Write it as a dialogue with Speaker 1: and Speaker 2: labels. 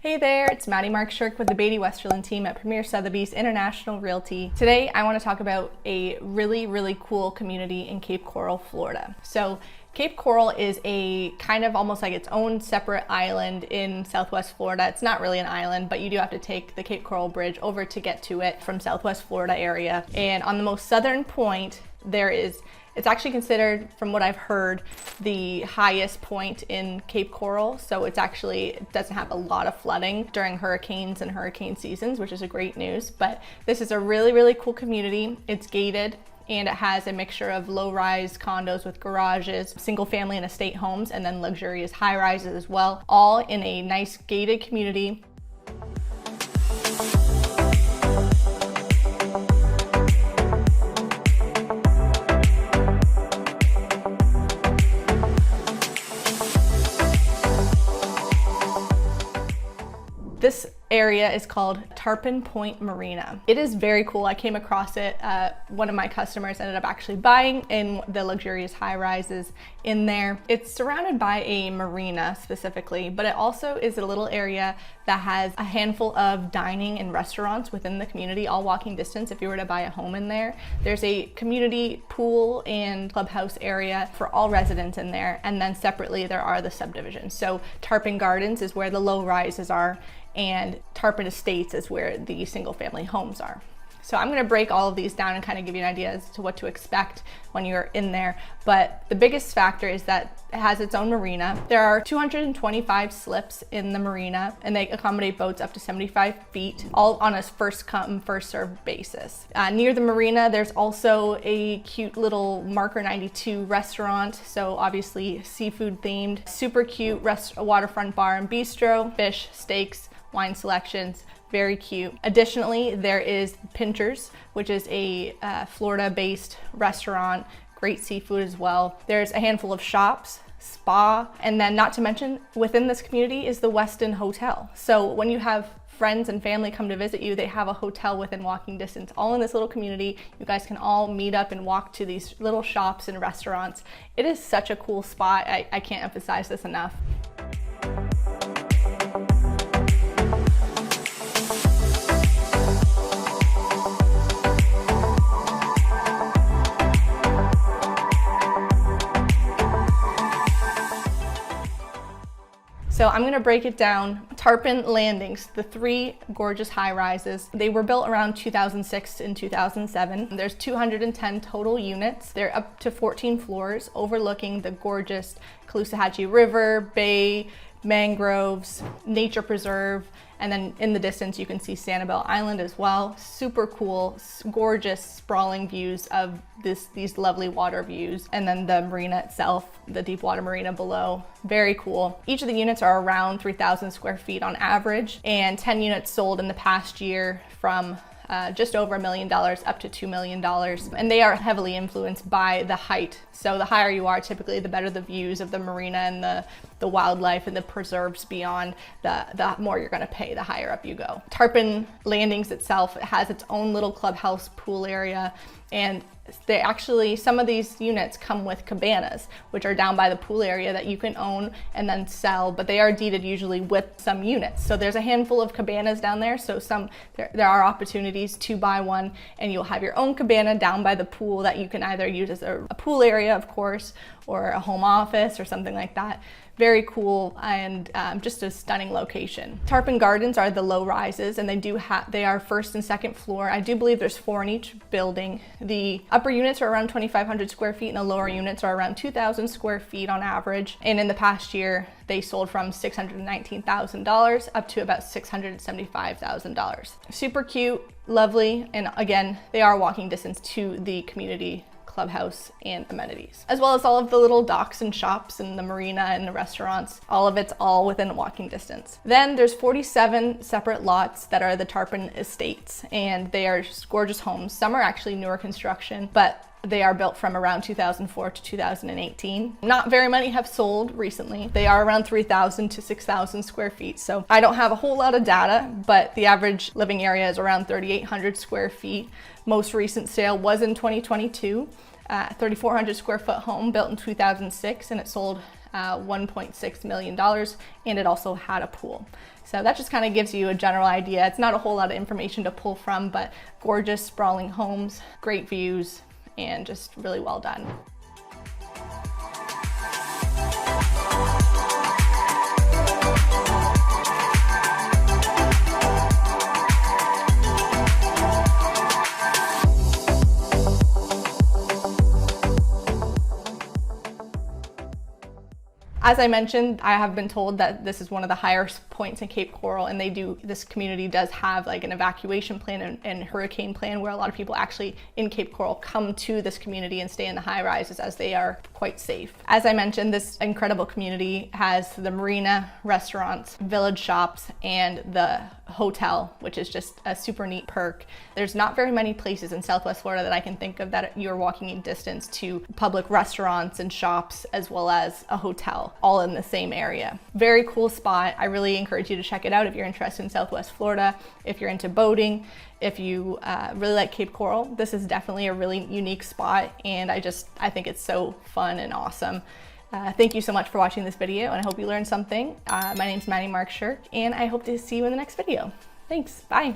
Speaker 1: Hey there, it's Maddie Marck-Sherk with the Beatty Westerland team at Premier Sotheby's International Realty. Today I want to talk about a really cool community in Cape Coral, Florida. So Cape Coral is a kind of almost like its own separate island in Southwest Florida. It's not really an island, but you do have to take the Cape Coral Bridge over to get to it from Southwest Florida area. And on the most southern point, it's actually considered, from what I've heard, the highest point in Cape Coral. So it doesn't have a lot of flooding during hurricanes and hurricane seasons, which is a great news. But this is a really cool community. It's gated, and it has a mixture of low-rise condos with garages, single family and estate homes, and then luxurious high-rises as well, all in a nice gated community. This area is called Tarpon Point Marina. It is very cool. I came across it. One of my customers ended up actually buying in the luxurious high-rises in there. It's surrounded by a marina specifically, but it also is a little area that has a handful of dining and restaurants within the community, all walking distance if you were to buy a home in there. There's a community pool and clubhouse area for all residents in there, and then separately there are the subdivisions. So Tarpon Gardens is where the low rises are, and Tarpon Estates is where the single family homes are. So I'm gonna break all of these down and kind of give you an idea as to what to expect when you're in there. But the biggest factor is that it has its own marina. There are 225 slips in the marina, and they accommodate boats up to 75 feet, all on a first come, first served basis. Near the marina, there's also a cute little Marker 92 restaurant. So obviously seafood themed, super cute waterfront bar and bistro, fish, steaks, wine selections, very cute. Additionally, there is Pinchers, which is a Florida-based restaurant, great seafood as well. There's a handful of shops, spa, and then not to mention within this community is the Westin Hotel. So when you have friends and family come to visit you, they have a hotel within walking distance, all in this little community. You guys can all meet up and walk to these little shops and restaurants. It is such a cool spot. I can't emphasize this enough. So I'm gonna break it down. Tarpon Landings, the three gorgeous high-rises. They were built around 2006 and 2007. There's 210 total units. They're up to 14 floors, overlooking the gorgeous Caloosahatchee River, bay, mangroves, nature preserve, and then in the distance you can see Sanibel Island as well. Super cool, gorgeous, sprawling views of these lovely water views. And then the marina itself, the deepwater marina below, very cool. Each of the units are around 3,000 square feet on average, and 10 units sold in the past year from just over $1 million up to $2 million. And they are heavily influenced by the height. So the higher you are, typically the better the views of the marina and the wildlife and the preserves beyond, the more you're gonna pay the higher up you go. Tarpon Landings itself has its own little clubhouse pool area, and some of these units come with cabanas, which are down by the pool area that you can own and then sell, but they are deeded usually with some units. So there's a handful of cabanas down there, so there are opportunities to buy one, and you'll have your own cabana down by the pool that you can either use as a pool area, of course, or a home office or something like that. Very cool, and just a stunning location. Tarpon Gardens are the low rises, and they are first and second floor. I do believe there's 4 in each building. The upper units are around 2,500 square feet, and the lower units are around 2,000 square feet on average. And in the past year, they sold from $619,000 up to about $675,000. Super cute, lovely, and again, they are walking distance to the community clubhouse and amenities, as well as all of the little docks and shops and the marina and the restaurants. All of it's all within walking distance. Then there's 47 separate lots that are the Tarpon Estates, and they are gorgeous homes. Some are actually newer construction, but they are built from around 2004 to 2018. Not very many have sold recently. They are around 3,000 to 6,000 square feet. So I don't have a whole lot of data, but the average living area is around 3,800 square feet. Most recent sale was in 2022. 3,400 square foot home built in 2006, and it sold $1.6 million, and it also had a pool. So that just kind of gives you a general idea. It's not a whole lot of information to pull from, but gorgeous sprawling homes, great views, and just really well done. As I mentioned, I have been told that this is one of the higher points in Cape Coral, and this community does have like an evacuation plan and hurricane plan where a lot of people actually in Cape Coral come to this community and stay in the high rises as they are quite safe. As I mentioned, this incredible community has the marina, restaurants, village shops, and the hotel, which is just a super neat perk. There's not very many places in Southwest Florida that I can think of that you're walking in distance to public restaurants and shops as well as a hotel, all in the same area. Very cool spot. I really encourage you to check it out if you're interested in Southwest Florida, if you're into boating, if you really like Cape Coral. This is definitely a really unique spot, and I think it's so fun and awesome. Thank you so much for watching this video, and I hope you learned something. My name's Maddie Marck-Sherk, and I hope to see you in the next video. Thanks, bye.